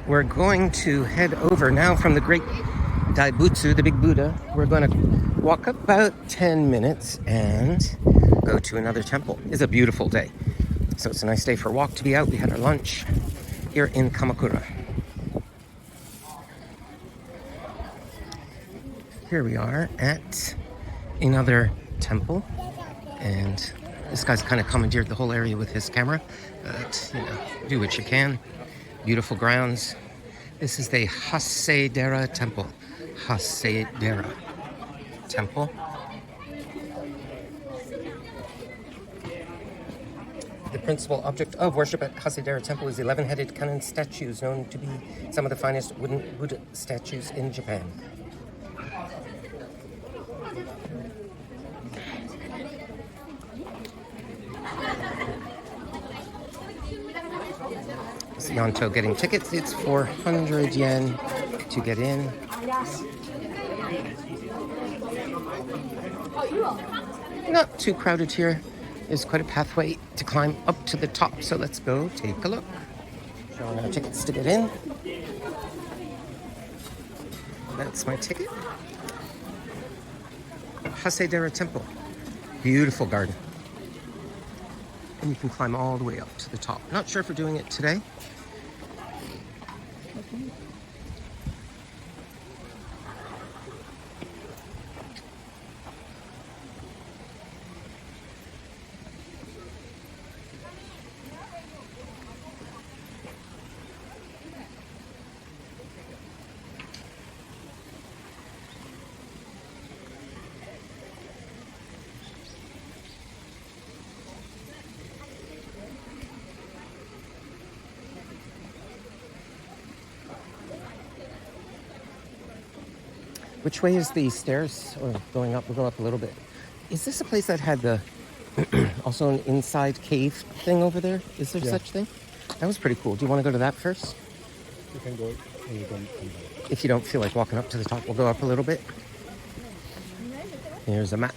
We're going to head over now from the Great Daibutsu, the big Buddha. We're going to walk about 10 minutes and go to another temple. It's a beautiful day. So it's a nice day for a walk, to be out. We had our lunch here in Kamakura. Here we are at another temple, and this guy's kind of commandeered the whole area with his camera, but do what you can. Beautiful grounds. This is the Hasedera Temple. Hasedera Temple. The principal object of worship at Hasedera Temple is the 11-headed Kannon statues, known to be some of the finest wooden Buddha statues in Japan. Yonto getting tickets. It's 400 yen to get in. Not too crowded here. There's quite a pathway to climb up to the top, so let's go take a look. Showing our tickets to get in. That's my ticket. Hasedera Temple. Beautiful garden. And you can climb all the way up to the top. Not sure if we're doing it today. Which way is the stairs? Or going up? We'll go up a little bit. Is this a place that had the also an inside cave thing over there? Is there such thing? That was pretty cool. Do you want to go to that first? You can go and you can come back. If you don't feel like walking up to the top, we'll go up a little bit. Here's a map.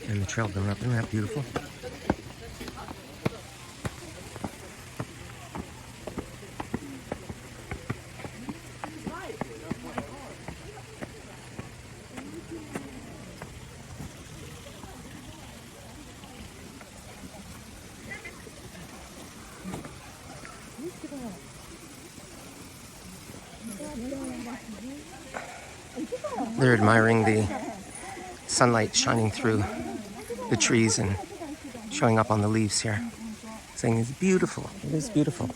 And the trail going up. Isn't that beautiful? They're admiring the sunlight shining through the trees and showing up on the leaves here, saying it's beautiful. It is beautiful.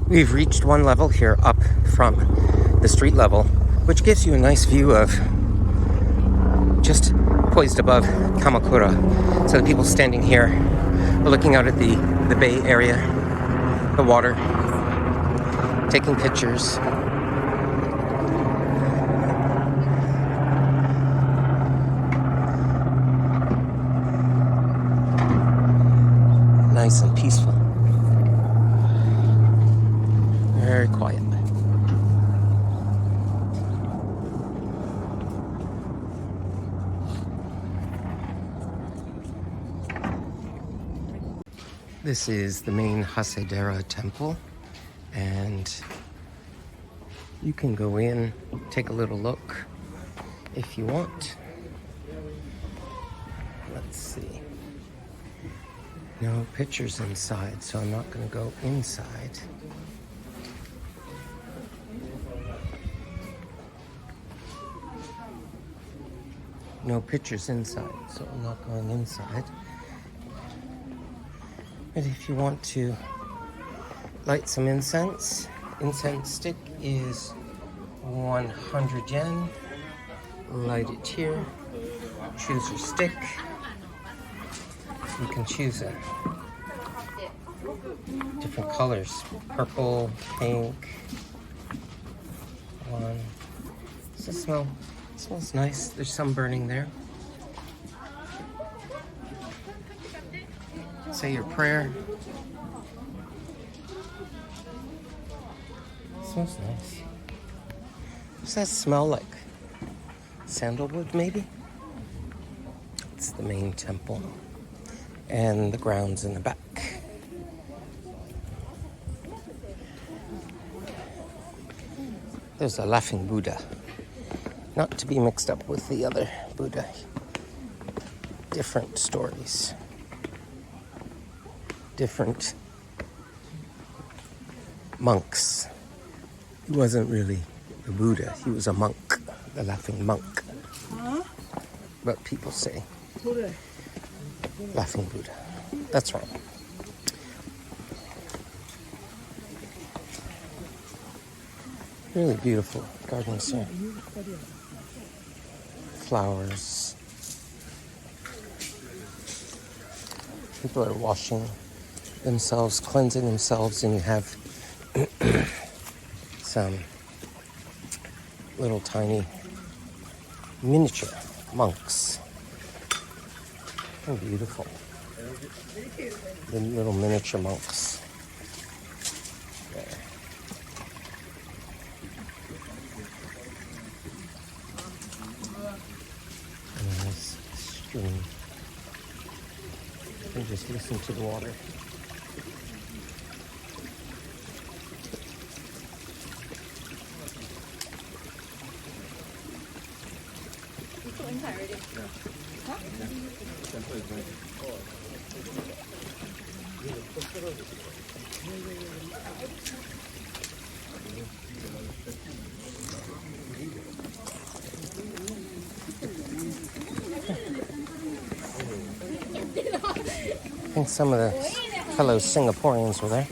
We've reached one level here up from the street level, which gives you a nice view of just poised above Kamakura. So the people standing here are looking out at the bay area, the water, taking pictures. Nice and peaceful. Very quiet. This is the main Hasedera Temple, and you can go in, take a little look if you want. Let's see. No pictures inside, so I'm not going to go inside. No pictures inside, so I'm not going inside. But if you want to light some incense stick is 100 yen. Light it here. Choose your stick. You can choose different colors: purple, pink. One. Does it smell? It smells nice. There's some burning there. Say your prayer. It smells nice. Does that smell like sandalwood, maybe? It's the main temple. And the grounds in the back. There's a laughing Buddha. Not to be mixed up with the other Buddha. Different stories. Different monks. He wasn't really the Buddha. He was a monk. The laughing monk. But people say laughing Buddha. That's right. Really beautiful gardens here. Flowers. People are washing themselves, cleansing themselves, and you have some little tiny miniature monks. How beautiful. The little miniature monks. There. And a nice stream. You can just listen to the water. I think some of the fellow Singaporeans were there.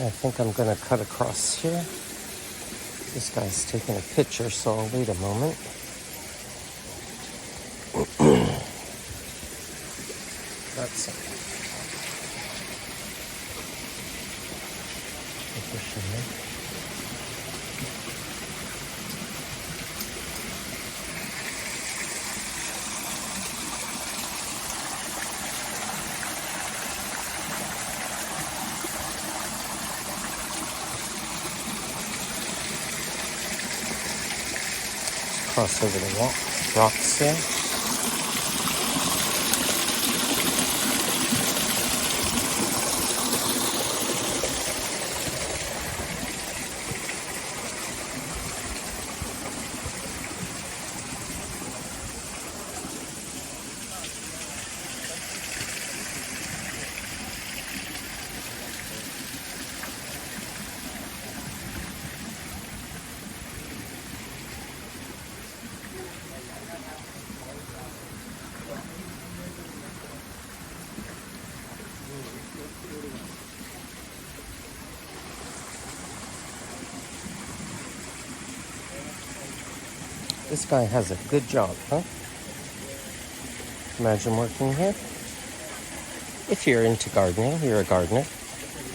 I think I'm going to cut across here. This guy's taking a picture, so I'll wait a moment. That's it. Cross over the rocks there. This guy has a good job, huh? Imagine working here. If you're into gardening, you're a gardener.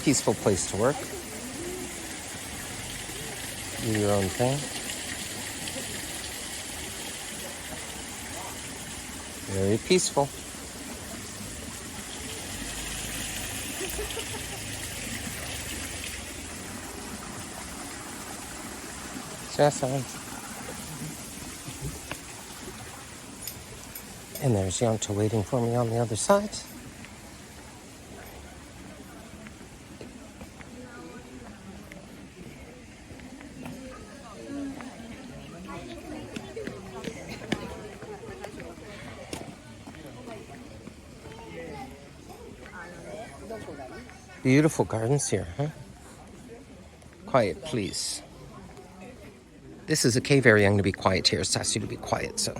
Peaceful place to work. Do your own thing. Very peaceful. And there's Yonta waiting for me on the other side. Beautiful gardens here, huh? Quiet, please. This is a cave area. I'm going to be quiet here. It's asked you to be quiet, so.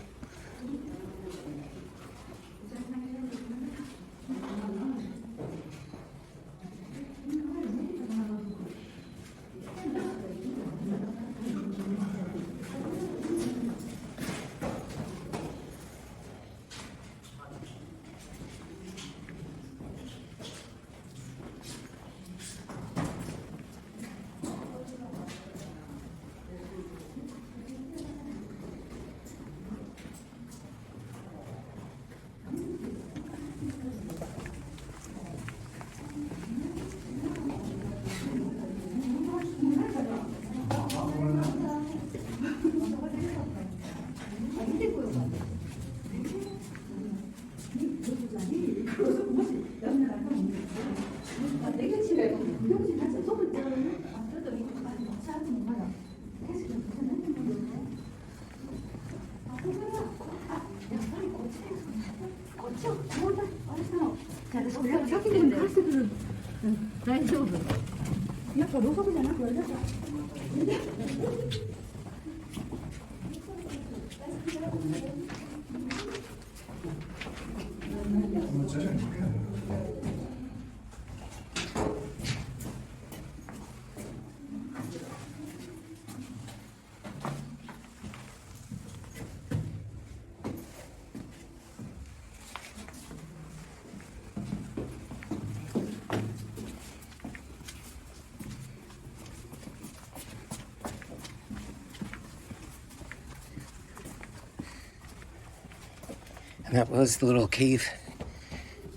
And that was the little cave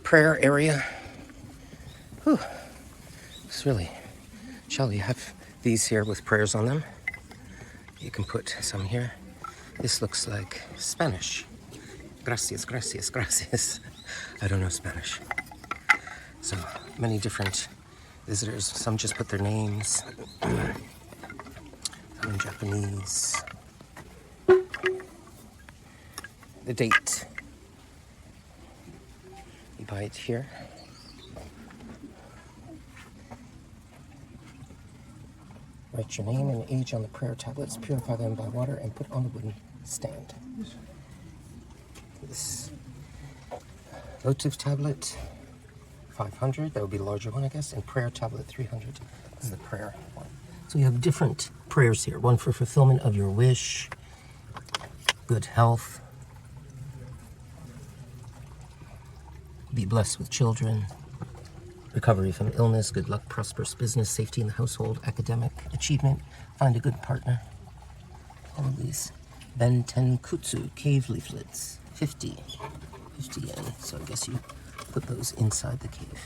prayer area. Whew. It's really chill. You have these here with prayers on them. You can put some here. This looks like Spanish. Gracias, gracias, gracias. I don't know Spanish. So many different visitors. Some just put their names. Some in Japanese. The date. You buy it here. Write your name and age on the prayer tablets, purify them by water, and put on the wooden stand. This votive tablet, 500. That would be the larger one, I guess. And prayer tablet, 300. This is the prayer one. So you have different prayers here. One for fulfillment of your wish, good health, be blessed with children, recovery from illness, good luck, prosperous business, safety in the household, academic achievement, find a good partner. All of these. Benten Kutsu cave leaflets, 50 yen. So I guess you put those inside the cave.